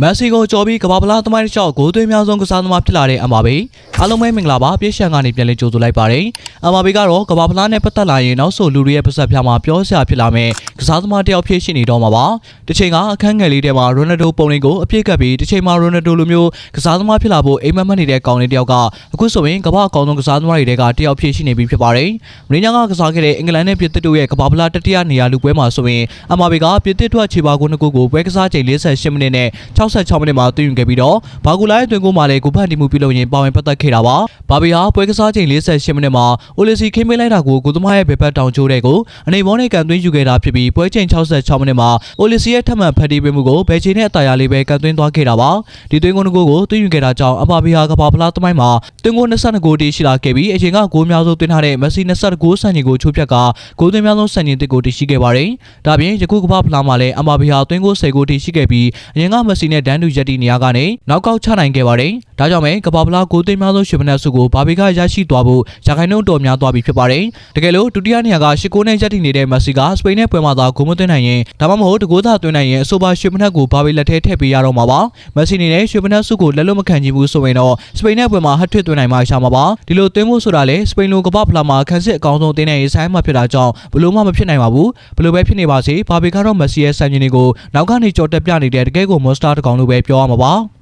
မက်ဆီကိုကြော်ပြီးကမ္ဘာဖလားသမိုင်းတစ်လျှောက်ဂိုးသွင်းများဆုံးကစားသမားဖြစ်လာတဲ့အမာဘေအားလုံးပဲမင်္ဂလာပါပြည့်ရှန်ကနေပြန်လည်ကြိုဆိုလိုက်ပါတယ်အမာဘေကတော့ကမ္ဘာဖလားနဲ့ပတ်သက်လာရင်နောက်ဆိုလူတွေရဲ့ပတ်သက်ပြမှာပြောစရာဖြစ်လာမယ်ကစားသမားတယောက်ဖြစ်ရှိနေတော့မှာပါတစ်ချိန်ကအခန်းငယ်လေးထဲမှာရိုနယ်ဒိုပုံလေးကိုအပြည့်ကပ်ပြီးတစ်ချိန်မှာရိုနယ်ဒိုလိုမျိုးကစားသမားဖြစ်လာဖို့အိမ်မက်မက်နေတဲ့ကောင်လေးတယောက်ကအခုဆိုရင်ကမ္ဘာအကောင်ဆုံးကစားသမားတွေကတယောက်ဖြစ်ရှိနေပြီဖြစ်ပါတယ်မင်းညာကကစားခဲ့တဲ့အင်္ဂလန်နဲ့ပြင်သစ်တို့ရဲ့ကမ္ဘာဖလားတတိယနေရာလူပွဲမှာဆိုရင်အမာဘေကပြင်သစ်ထွက်ခြေပါကုန်းတစ်ခုကိုပွဲကစားချိန်48မိနစ်နဲ့66မိနစ်မှာသွင်းခဲ့ပြီးတော့ဘာကူလာရဲ့တွင်ကိုမှလည်းကိုဖန်တီမှုပြုလုပ်ရင်ပါဝင်ပတ်သက်ခဲ့တာပါဘာဘီဟာပွဲကစားချိန်48မိနစ်မှာအိုလီစီခင်းပေးလိုက်တာကိုကိုသမားရဲ့ဘယ်ဘက်တောင်ကျိုးတဲ့ကိုအနေမောနဲ့ကန်သွင်းယူခဲ့တာဖြစ်ပြီးပွဲချိန်66မိနစ်မှာအိုလီစီရဲ့ထပ်မံဖန်တီးပေးမှုကိုဘယ်ချိန်နဲ့အတားရလေးပဲကန်သွင်းသွားခဲ့တာပါဒီတွင်ကိုသွင်းယူခဲ့တာကြောင့်အဘာဘီဟာကမ္ဘာဖလားသမိုင်းမှာတွင်ကို22ဂိုးတည်ရှိလာခဲ့ပြီးအချိန်ကဂိုးများဆုံးသွင်းထားတဲ့မက်ဆီ22ဂိုးစံချိန်ကိုချိုးဖြတ်ကဂိုးသွင်းများဆုံးစံချိန်တစ်ကိုတည်ရှိခဲ့ပါတယ်ဒါပြင်ယခုကမ္ဘာဖလားမှာလည်းအဘာဘီဟာတွင်ကို10ဂိုးတည်ရှိခဲ့ပြီးအရင်ကမက်ဆီနဲ့ဒန်တူရက်တီနေရာကနေနောက်ကောက်ချနိုင်ခဲ့ပါတယ်။ဒါကြောင့်ပဲကမ္ဘာဖလားဂိုးသွင်းများဆုံးရှင်မနက်စုကိုဘာဘီကရရှိသွားဖို့ရာခိုင်နှုန်းတော်များသွားပြီဖြစ်ပါတယ်။တကယ်လို့ဒုတိယနေရာက၈ဂိုးနဲ့ရက်တီနေတဲ့မက်ဆီကစပိန်နဲ့ပွဲမှာသာဂိုးမသွင်းနိုင်ရင်ဒါမှမဟုတ်တကိုးသာသွင်းနိုင်ရင်အဆိုပါရှင်မနက်ကိုဘာဘီလက်ထဲထည့်ပေးရတော့မှာပါ။မက်ဆီအနေနဲ့ရှင်မနက်စုကိုလက်လွတ်မခံချင်ဘူးဆိုရင်တော့စပိန်နဲ့ပွဲမှာဟတ်ထွတ်သွင်းနိုင်မှရှာမှာပါ။ဒီလိုသွင်းဖို့ဆိုတာလေစပိန်လိုကမ္ဘာဖလားမှာခန်းစစ်အကောင်းဆုံးတင်းတဲ့ရေးဆိုင်မှဖြစ်တာကြောင့်ဘလို့မှမဖြစ်နိုင်ပါဘူး။ဘလို့ပဲဖြစ်နေပါစေဘာဘီကတော့မက်ဆီရဲ့စံချိန်တွေကိုနောက်ကနေကြော်တက်ပြနေတဲ့တကယ်ကိုမော်စတာတကောင်လိုပဲပြောရမှာပါ။